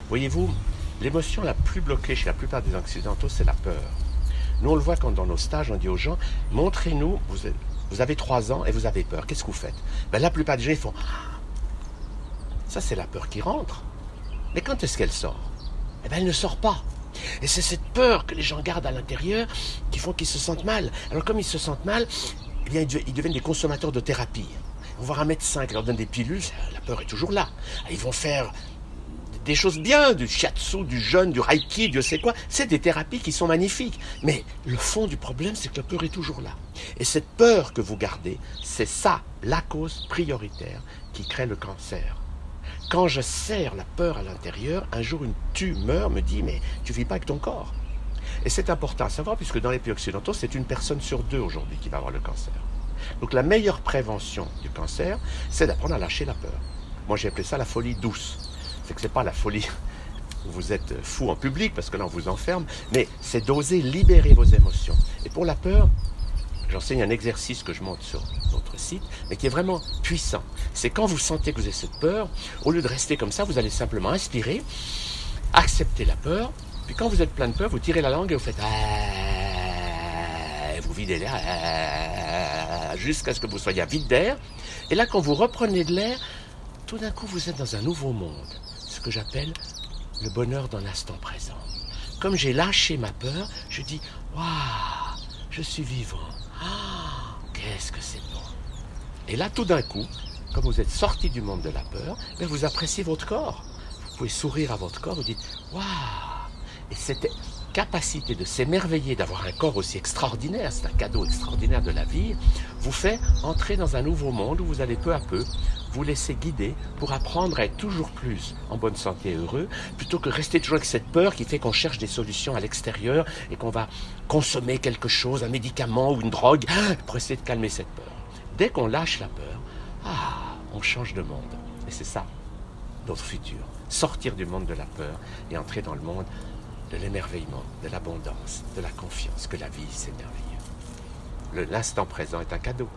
Voyez-vous, l'émotion la plus bloquée chez la plupart des Occidentaux, c'est la peur. Nous, on le voit quand dans nos stages, on dit aux gens, montrez-nous, vous avez 3 ans et vous avez peur, qu'est-ce que vous faites? Ben, la plupart des gens, ils font, ça c'est la peur qui rentre. Mais quand est-ce qu'elle sort? Eh bien, elle ne sort pas. Et c'est cette peur que les gens gardent à l'intérieur qui font qu'ils se sentent mal. Alors comme ils se sentent mal, eh bien, ils deviennent des consommateurs de thérapie. On va voir un médecin qui leur donne des pilules, la peur est toujours là. Ils vont faire des choses bien, du shiatsu, du jeûne, du reiki, Dieu sait quoi. C'est des thérapies qui sont magnifiques. Mais le fond du problème, c'est que la peur est toujours là. Et cette peur que vous gardez, c'est ça, la cause prioritaire qui crée le cancer. Quand je serre la peur à l'intérieur, un jour une tumeur me dit « mais tu ne vis pas avec ton corps ». Et c'est important à savoir puisque dans les pays occidentaux, c'est 1 personne sur 2 aujourd'hui qui va avoir le cancer. Donc la meilleure prévention du cancer, c'est d'apprendre à lâcher la peur. Moi j'ai appelé ça la folie douce. C'est que ce n'est pas la folie où vous êtes fou en public parce que là on vous enferme, mais c'est d'oser libérer vos émotions. Et pour la peur, j'enseigne un exercice que je montre sur notre site, mais qui est vraiment puissant. C'est quand vous sentez que vous avez cette peur, au lieu de rester comme ça, vous allez simplement inspirer, accepter la peur, puis quand vous êtes plein de peur, vous tirez la langue et vous faites vous videz l'air jusqu'à ce que vous soyez à vide d'air. Et là, quand vous reprenez de l'air, tout d'un coup, vous êtes dans un nouveau monde, ce que j'appelle le bonheur dans l'instant présent. Comme j'ai lâché ma peur, je dis « Waouh, je suis vivant. Qu'est-ce que c'est bon !» Et là, tout d'un coup, comme vous êtes sorti du monde de la peur, vous appréciez votre corps. Vous pouvez sourire à votre corps, vous dites « Waouh !» Et cette capacité de s'émerveiller, d'avoir un corps aussi extraordinaire, c'est un cadeau extraordinaire de la vie, vous fait entrer dans un nouveau monde où vous allez peu à peu vous laisser guider pour apprendre à être toujours plus en bonne santé et heureux, plutôt que rester toujours avec cette peur qui fait qu'on cherche des solutions à l'extérieur et qu'on va consommer quelque chose, un médicament ou une drogue, pour essayer de calmer cette peur. Dès qu'on lâche la peur, on change de monde. Et c'est ça, notre futur. Sortir du monde de la peur et entrer dans le monde de l'émerveillement, de l'abondance, de la confiance que la vie, c'est merveilleux. L'instant présent est un cadeau.